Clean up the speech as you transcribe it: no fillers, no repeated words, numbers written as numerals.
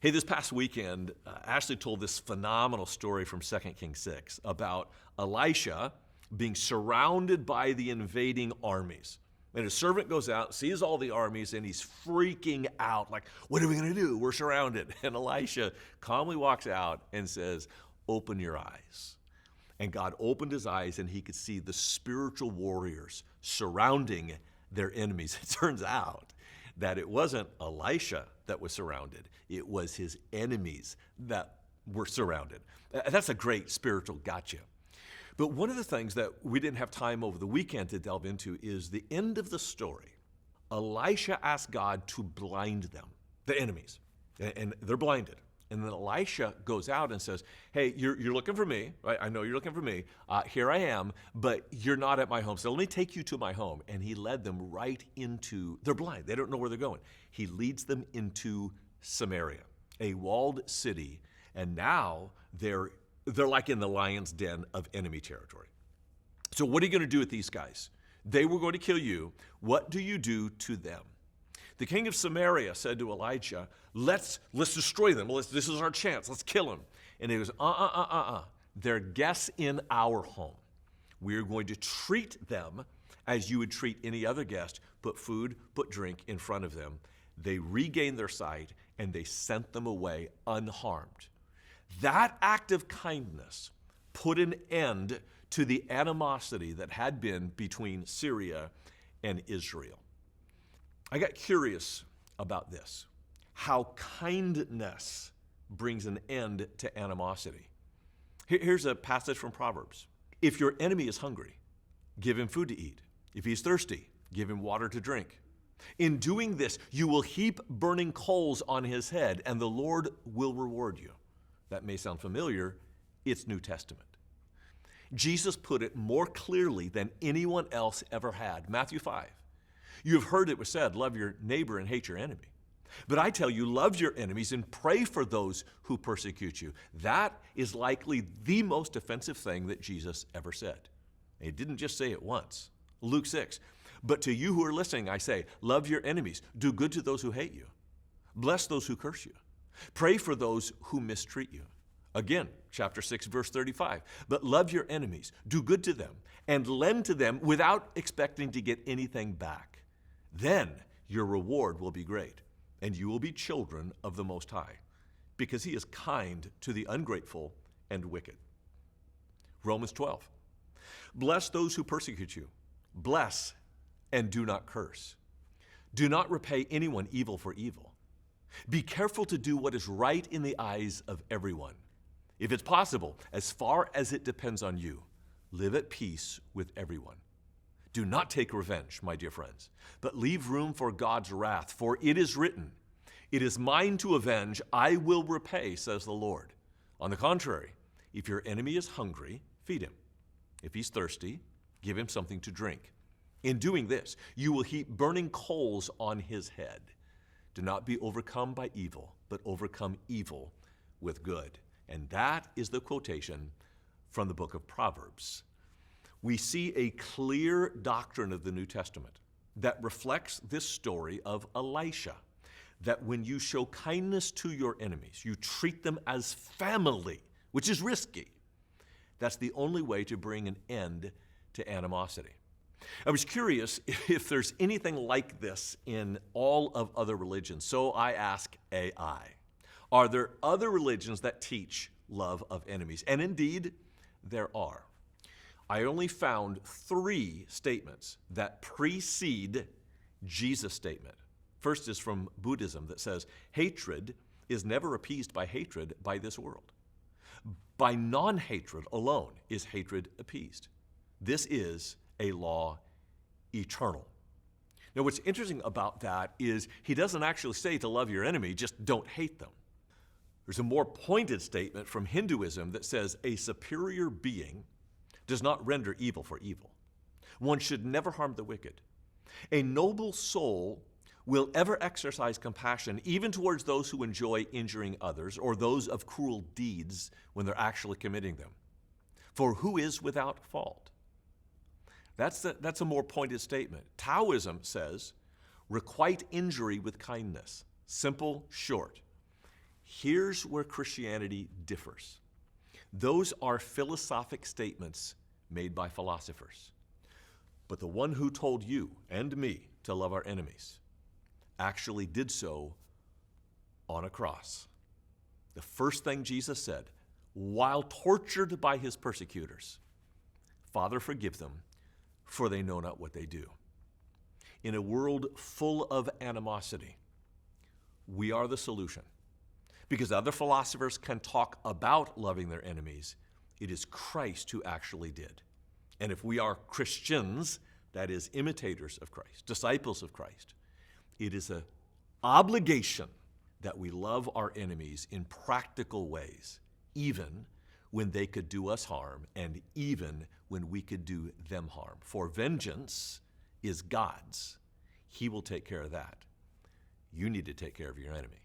Hey, this past weekend, Ashley told this phenomenal story from 2 Kings 6 about Elisha being surrounded by the invading armies. And his servant goes out, sees all the armies, and he's freaking out, like, what are we going to do? We're surrounded. And Elisha calmly walks out and says, open your eyes. And God opened his eyes, and he could see the spiritual warriors surrounding their enemies. It turns out that it wasn't Elisha that was surrounded. It was his enemies that were surrounded. That's a great spiritual gotcha. But one of the things that we didn't have time over the weekend to delve into is the end of the story. Elisha asked God to blind them, the enemies, and they're blinded. And then Elisha goes out and says, hey, you're looking for me, right? I know you're looking for me. Here I am, but you're not at my home. So let me take you to my home. And he led them right into, they're blind. They don't know where they're going. He leads them into Samaria, a walled city. And now they're like in the lion's den of enemy territory. So what are you going to do with these guys? They were going to kill you. What do you do to them? The king of Samaria said to Elijah, let's destroy them. This is our chance. Let's kill them. And he goes, They're guests in our home. We're going to treat them as you would treat any other guest. Put food, put drink in front of them. They regained their sight, and they sent them away unharmed. That act of kindness put an end to the animosity that had been between Syria and Israel. I got curious about this, how kindness brings an end to animosity. Here's a passage from Proverbs. If your enemy is hungry, give him food to eat. If he's thirsty, give him water to drink. In doing this, you will heap burning coals on his head, and the Lord will reward you. That may sound familiar. It's New Testament. Jesus put it more clearly than anyone else ever had. Matthew 5. You have heard it was said, love your neighbor and hate your enemy. But I tell you, love your enemies and pray for those who persecute you. That is likely the most offensive thing that Jesus ever said. He didn't just say it once. Luke 6. But to you who are listening, I say, love your enemies. Do good to those who hate you. Bless those who curse you. Pray for those who mistreat you. Again, chapter 6, verse 35. But love your enemies. Do good to them and lend to them without expecting to get anything back. Then your reward will be great, and you will be children of the Most High, because he is kind to the ungrateful and wicked. Romans 12. Bless those who persecute you. Bless and do not curse. Do not repay anyone evil for evil. Be careful to do what is right in the eyes of everyone. If it's possible, as far as it depends on you, live at peace with everyone. Do not take revenge, my dear friends, but leave room for God's wrath, for it is written, it is mine to avenge, I will repay, says the Lord. On the contrary, if your enemy is hungry, feed him. If he's thirsty, give him something to drink. In doing this, you will heap burning coals on his head. Do not be overcome by evil, but overcome evil with good. And that is the quotation from the book of Proverbs. We see a clear doctrine of the New Testament that reflects this story of Elisha, that when you show kindness to your enemies, you treat them as family, which is risky. That's the only way to bring an end to animosity. I was curious if there's anything like this in all of other religions, so I ask AI. Are there other religions that teach love of enemies? And indeed, there are. I only found 3 statements that precede Jesus' statement. First is from Buddhism that says, hatred is never appeased by hatred by this world. By non-hatred alone is hatred appeased. This is a law eternal. Now, what's interesting about that is he doesn't actually say to love your enemy, just don't hate them. There's a more pointed statement from Hinduism that says a superior being does not render evil for evil. One should never harm the wicked. A noble soul will ever exercise compassion even towards those who enjoy injuring others or those of cruel deeds when they're actually committing them. For who is without fault? That's a more pointed statement. Taoism says, requite injury with kindness. Simple, short. Here's where Christianity differs. Those are philosophic statements made by philosophers. But the one who told you and me to love our enemies actually did so on a cross. The first thing Jesus said, while tortured by his persecutors, Father, forgive them, for they know not what they do. In a world full of animosity, we are the solution. Because other philosophers can talk about loving their enemies, it is Christ who actually did. And if we are Christians, that is, imitators of Christ, disciples of Christ, it is an obligation that we love our enemies in practical ways, even when they could do us harm and even when we could do them harm. For vengeance is God's. He will take care of that. You need to take care of your enemies.